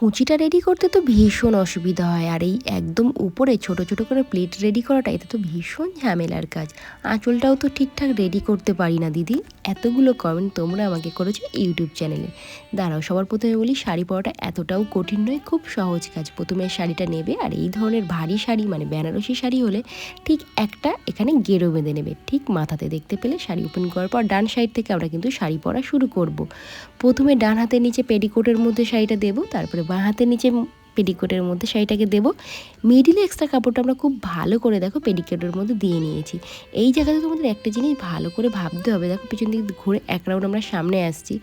কুচিটা রেডি করতে তো ভীষণ অসুবিধা হয়, আর এই একদম উপরে ছোট ছোট করে প্লেট রেডি করাটা এটা তো ভীষণ ঝামেলার কাজ। আঁচলটাও তো ঠিকঠাক রেডি করতে পারি না দিদি। এতগুলো কমেন্ট তোমরা আমাকে করেছো ইউটিউব চ্যানেলে। দাঁড়াও, সবার প্রথমে বলি, শাড়ি পরাটা এতটাও কঠিন নয়, খুব সহজ কাজ। প্রথমে শাড়িটা নেবে, আর এই ধরনের ভারী শাড়ি মানে বেনারসি শাড়ি হলে ঠিক একটা এখানে গেরো বেঁধে নেবে ঠিক মাথাতে। দেখতে পেলে শাড়ি ওপেন করার পর ডান সাইড থেকে আমরা কিন্তু শাড়ি পরা শুরু করব। প্রথমে ডান হাতের নিচে পেটিকোটের মধ্যে শাড়িটা দেবো, তারপরে বাঁ হাতের নিচে পেটিকোটের মধ্যে শাড়িটাকে দেবো। মিডিলে এক্সট্রা কাপড়টা আমরা খুব ভালো করে দেখো পেটিকোটের মধ্যে দিয়ে নিয়েছি। এই জায়গাতে তোমাদের একটা জিনিস ভালো করে ভাবতে হবে। দেখো পিছন দিকে ঘুরে এক রাউন্ড আমরা সামনে আসছি।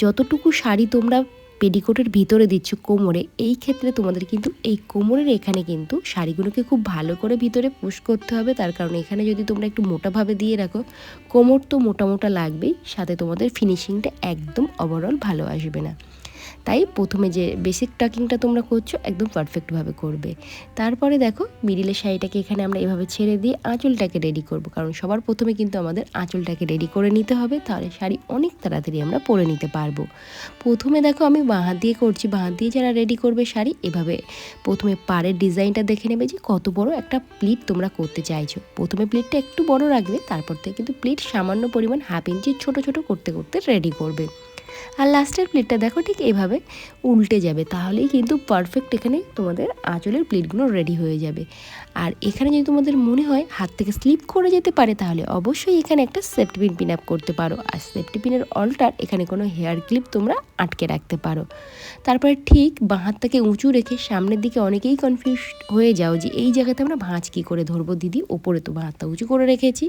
যতটুকু শাড়ি তোমরা পেটিকোটের ভিতরে দিচ্ছ কোমরে, এই ক্ষেত্রে তোমাদের কিন্তু এই কোমরের এখানে কিন্তু শাড়িগুলোকে খুব ভালো করে ভিতরে পুশ করতে হবে। তার কারণ এখানে যদি তোমরা একটু মোটাভাবে দিয়ে রাখো, কোমর তো মোটা মোটা লাগবেই, সাথে তোমাদের ফিনিশিংটা একদম ওভারঅল ভালো আসবে না। তাই প্রথমে যে বেসিক টাকিংটা তোমরা করছো একদম পারফেক্টভাবে করবে। তারপরে দেখো মিডিলের শাড়িটাকে এখানে আমরা এভাবে ছেড়ে দিয়ে আঁচলটাকে রেডি করব, কারণ সবার প্রথমে কিন্তু আমাদের আঁচলটাকে রেডি করে নিতে হবে, তাহলে শাড়ি অনেক তাড়াতাড়ি আমরা পরে নিতে পারবো। প্রথমে দেখো আমি বাঁ হাত দিয়ে করছি। বাঁ হাত দিয়ে যারা রেডি করবে শাড়ি, এভাবে প্রথমে পাড়ের ডিজাইনটা দেখে নেবে যে কত বড় একটা প্লিট তোমরা করতে চাইছো। প্রথমে প্লিটটা একটু বড় রাখবে, তারপর থেকে কিন্তু প্লিট সামান্য পরিমাণ হাফ ইঞ্চি ছোট ছোট করতে করতে রেডি করবে। আর লাস্টের প্লেটটা দেখো ঠিক এভাবে উল্টে যাবে, তাহলেই কিন্তু পারফেক্ট এখানে তোমাদের আঁচলের প্লেটগুলো রেডি হয়ে যাবে। আর এখানে যদি তোমাদের মনে হয় হাত থেকে স্লিপ করে যেতে পারে, তাহলে অবশ্যই এখানে একটা সেফটি পিন পিন আপ করতে পারো। আর সেফটি পিনের অল্টার এখানে কোনো হেয়ার ক্লিপ তোমরা আটকে রাখতে পারো। তারপরে ঠিক বাঁ হাতটাকে উঁচু রেখে সামনের দিকে অনেকেই কনফিউজ হয়ে যাও যে এই জায়গাতে আমরা ভাঁজ কী করে ধরবো দিদি। ওপরে তো বাঁ হাতটা উঁচু করে রেখেছি,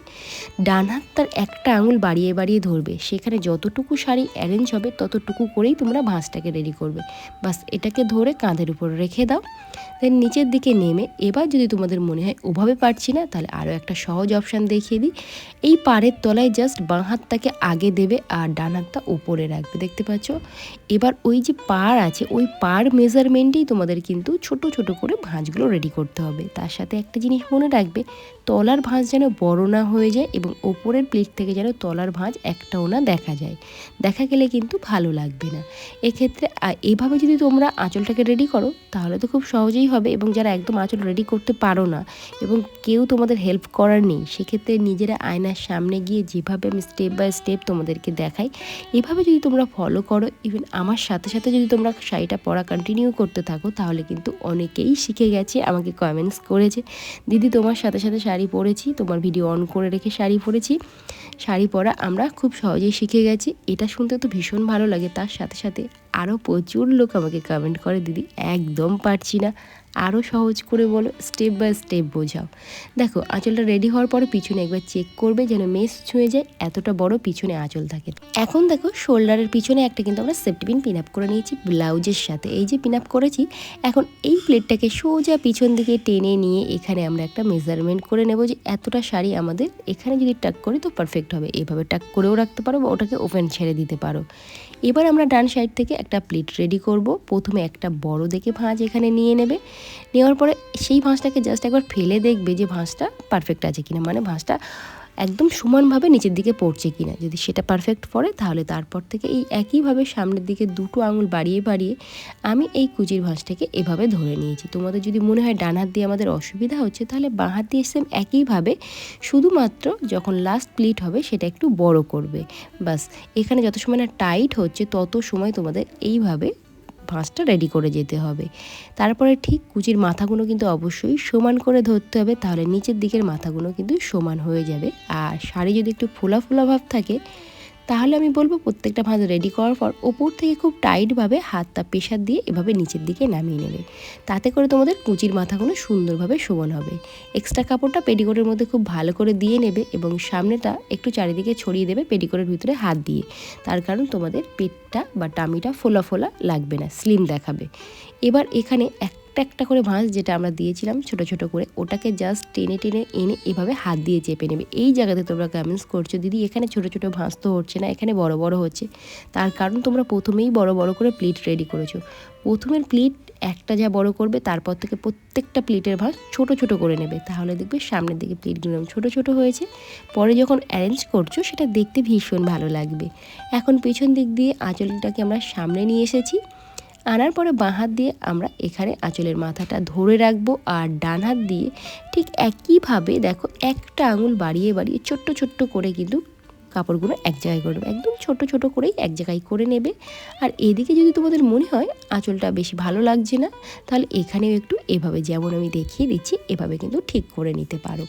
ডান হাত তার একটা আঙুল বাড়িয়ে বাড়িয়ে ধরবে, সেখানে যতটুকু শাড়ি অ্যারেঞ্জ হবে ততটুকু করেই তোমরা ভাঁজটাকে রেডি করবে। বাস এটাকে ধরে কাঁধের উপর রেখে দাও, দেন নিচের দিকে নেমে এবার যদি তোমাদের মনে হয় ওভাবে পারছি না, তাহলে আরও একটা সহজ অপশান দেখিয়ে দিই। এই পাড়ের তলায় জাস্ট বাঁ হাতটাকে আগে দেবে আর ডান হাতটা উপরে রাখবে, দেখতে পাচ্ছ। এবার ওই যে পাড় আছে ওই পাড় মেজারমেন্টেই তোমাদের কিন্তু ছোট ছোট করে ভাঁজগুলো রেডি করতে হবে। তার সাথে একটা জিনিস মনে রাখবে, তলার ভাঁজ যেন বড় না হয়ে যায় এবং ওপরের প্লেট থেকে যেন তলার ভাঁজ একটাও না দেখা যায়। দেখা গেলে কিন্তু ভালো লাগবে না। এক্ষেত্রে এইভাবে যদি তোমরা আঁচলটাকে রেডি করো তাহলে তো খুব সহজেই হবে। এবং যারা একদম আঁচল রেডি করতে পারো না এবং কেউ তোমাদের হেল্প করার নেই, সেক্ষেত্রে নিজেরা আয়নার সামনে গিয়ে যেভাবে আমি স্টেপ বাই স্টেপ তোমাদেরকে দেখাই, এভাবে যদি তোমরা ফলো করো, ইভেন আমার সাথে সাথে যদি তোমরা শাড়িটা পরা কন্টিনিউ করতে থাকো, তাহলে কিন্তু অনেকেই শিখে গেছে, আমাকে কমেন্টস করেছে, দিদি তোমার সাথে সাথে শাড়ি পরেছি, তোমার ভিডিও অন করে রেখে শাড়ি পরেছি, শাড়ি পরা আমরা খুব সহজেই শিখে গেছি। এটা শুনতে তো ভীষণ ভালো লাগে। তার সাথে সাথে আরও প্রচুর লোক আমাকে কমেন্ট করে, দিদি একদম পারছি না, আরও সহজ করে বলো, স্টেপ বাই স্টেপ বোঝাও। দেখো আঁচলটা রেডি হওয়ার পরে পিছনে একবার চেক করবে যেন মেস ছুঁয়ে যায়, এতটা বড় পিছনে আঁচল থাকে। এখন দেখো শোল্ডারের পিছনে একটা কিন্তু আমরা সেফটি পিন পিন আপ করে নিয়েছি ব্লাউজের সাথে। এই যে পিন আপ করেছি, এখন এই প্লেটটাকে সোজা পিছন দিকে টেনে নিয়ে এখানে আমরা একটা মেজারমেন্ট করে নেব যে এতটা শাড়ি আমাদের এখানে যদি টাক করি তো পারফেক্ট হবে। এভাবে টাক করেও রাখতে পারো বা ওটাকে ওপেন ছেড়ে দিতে পারো। এবার আমরা ডান সাইড থেকে একটা প্লেট রেডি করব। প্রথমে একটা বড় দেখে ভাঁজ এখানে নিয়ে নেবে, নেওয়ার পরে সেই ভাঁজটাকে জাস্ট একবার ফেলে দেখবে যে ভাঁজটা পারফেক্ট আছে কিনা, মানে ভাঁজটা একদম সমানভাবে নিচের দিকে পড়ছে কিনা। যদি সেটা পারফেক্ট পড়ে তাহলে তারপর থেকে এই একইভাবে সামনের দিকে দুটো আঙুল বাড়িয়ে বাড়িয়ে আমি এই কুচির ভাঁজটাকে এভাবে ধরে নিয়েছি। তোমাদের যদি মনে হয় ডান হাত দিয়ে আমাদের অসুবিধা হচ্ছে, তাহলে বাঁ হাত দিয়ে সেম একইভাবে, শুধুমাত্র যখন লাস্ট প্লিট হবে সেটা একটু বড় করবে। বাস এখানে যত সময় না টাইট হচ্ছে তত সময় তোমাদের এইভাবে ভাঁজটা রেডি করে যেতে হবে। তারপরে ঠিক কুচির মাথাগুলো কিন্তু অবশ্যই সমান করে ধরতে হবে, তাহলে নিচের দিকের মাথাগুলো কিন্তু সমান হয়ে যাবে। আর শাড়ি যদি একটু ফোলা ফোলা ভাব থাকে, তাহলে আমি বলবো প্রত্যেকটা ভাঁজ রেডি করার পর ওপর থেকে খুব টাইটভাবে হাতটা প্রেশার দিয়ে এভাবে নিচের দিকে নামিয়ে নেবে। তাতে করে তোমাদের কুচির মাথাগুলো সুন্দরভাবে সমান হবে। এক্সট্রা কাপড়টা পেটিকোটের মধ্যে খুব ভালো করে দিয়ে নেবে এবং সামনেটা একটু চারিদিকে ছড়িয়ে দেবে পেটিকোটের ভিতরে হাত দিয়ে। তার কারণ তোমাদের পেটটা বা টামিটা ফোলা ফোলা লাগবে না, স্লিম দেখাবে। এবার এখানে একটা করে ভাঁজ যেটা আমরা দিয়েছিলাম ছোট ছোট করে, ওটাকে জাস্ট টেনে টেনে এনে এভাবে হাত দিয়ে চেপে নেবে। এই জায়গাতে তোমরা কমেন্টস করছো, দিদি এখানে ছোট ছোট ভাঁজ তো হচ্ছে না, এখানে বড় বড় হচ্ছে। তার কারণ তোমরা প্রথমেই বড় বড় করে প্লিট রেডি করেছো। প্রথমের প্লিট একটা যা বড় করবে, তারপর থেকে প্রত্যেকটা প্লিটের ভাঁজ ছোট ছোট করে নেবে, তাহলে দেখবে সামনের দিকে প্লিটগুলো ছোট ছোট হয়েছে। পরে যখন অ্যারেঞ্জ করছো সেটা দেখতে ভীষণ ভালো লাগবে। এখন পেছন দিক দিয়ে আঁচলটাকে আমরা সামনে নিয়ে এসেছি। আনার পরে বাঁ হাত দিয়ে আমরা এখানে আঁচলের মাথাটা ধরে রাখবো, আর ডান হাত দিয়ে ঠিক একইভাবে দেখো একটা আঙুল বাড়িয়ে বাড়িয়ে ছোট্ট ছোট্ট করে কিন্তু কাপড়গুলো এক জায়গায় করে নেবে, একদম ছোট ছোট করেই এক জায়গায় করে নেবে। আর এদিকে যদি তোমাদের মনে হয় আঁচলটা বেশি ভালো লাগছে না, তাহলে এখানেও একটু এভাবে যেমন আমি দেখিয়ে দিচ্ছি এভাবে কিন্তু ঠিক করে নিতে পারো।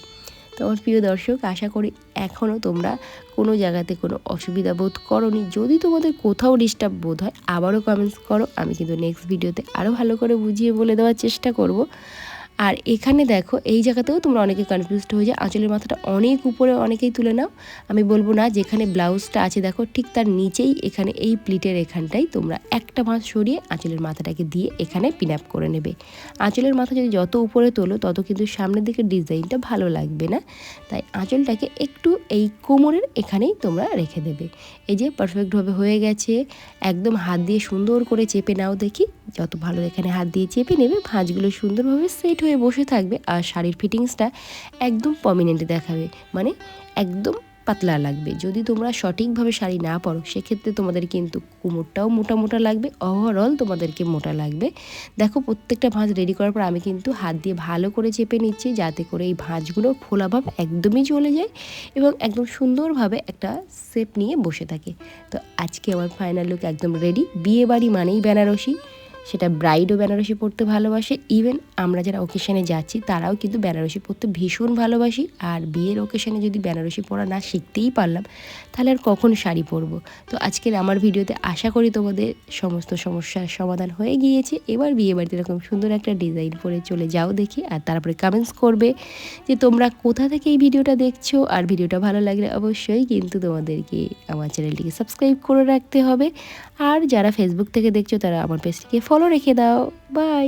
তো আমার প্রিয় দর্শক, আশা করি এখনও তোমরা কোনো জায়গাতে কোনো অসুবিধা বোধ করোনি। যদি তোমাদের কোথাও ডিস্টার্ব বোধ হয় আবারও কমেন্টস করো, আমি কিন্তু নেক্সট ভিডিওতে আরও ভালো করে বুঝিয়ে বলে দেওয়ার চেষ্টা করব। আর এখানে দেখো এই জায়গাতেও তোমরা অনেকে কনফিউজড হয়ে যায়, আঁচলের মাথাটা অনেক উপরে অনেকেই তুলে নাও। আমি বলবো না, যেখানে ব্লাউজটা আছে দেখো ঠিক তার নিচেই এখানে এই প্লিটের এখানটাই তোমরা একটা ভাঁজ সরিয়ে আঁচলের মাথাটাকে দিয়ে এখানে পিন আপ করে নেবে। আঁচলের মাথা যদি যত উপরে তোলো তত কিন্তু সামনের দিকে ডিজাইনটা ভালো লাগবে না, তাই আঁচলটাকে একটু এই কোমরের এখানেই তোমরা রেখে দেবে। এই যে পারফেক্টভাবে হয়ে গেছে, একদম হাত দিয়ে সুন্দর করে চেপে নাও দেখি, যত ভালো এখানে হাত দিয়ে চেপে নেবে ভাঁজগুলো সুন্দরভাবে সেট হয়ে বসে থাকবে। আর শাড়ির ফিটিংসটা একদম প্রমিনেন্ট দেখাবে, মানে একদম পাতলা লাগবে। যদি তোমরা সঠিকভাবে শাড়ি না পরো সেক্ষেত্রে তোমাদের কিন্তু কোমরটাও মোটা মোটা লাগবে, ওভারঅল তোমাদেরকে মোটা লাগবে। দেখো প্রত্যেকটা ভাঁজ রেডি করার পর আমি কিন্তু হাত দিয়ে ভালো করে চেপে নিচ্ছি, যাতে করে এই ভাঁজগুলো ফোলাভাব একদমই চলে যায় এবং একদম সুন্দরভাবে একটা শেপ নিয়ে বসে থাকে। তো আজকে আমার ফাইনাল লুক একদম রেডি। বিয়ে বাড়ি মানেই বেনারসি, সেটা ব্রাইডও বেনারসি পরতে ভালোবাসে, ইভেন আমরা যারা ওকেশনে যাচ্ছি তারাও কিন্তু বেনারসি পরতে ভীষণ ভালোবাসি। আর বিয়ের ওকেশনে যদি বেনারসি পরা না শিখতেই পারলাম তাহলে আর কখন শাড়ি পরবো। তো আজকের আমার ভিডিওতে আশা করি তোমাদের সমস্ত সমস্যার সমাধান হয়ে গিয়েছে। এবার বিয়ে বাড়িতে এরকম সুন্দর একটা ডিজাইন পরে চলে যাও দেখি, আর তারপরে কমেন্টস করবে যে তোমরা কোথা থেকে এই ভিডিওটা দেখছো। আর ভিডিওটা ভালো লাগলে অবশ্যই কিন্তু তোমাদেরকে আমার চ্যানেলটিকে সাবস্ক্রাইব করে রাখতে হবে। আর যারা ফেসবুক থেকে দেখছো তারা আমার পেজটিকে ফলো রেখে দাও। বাই।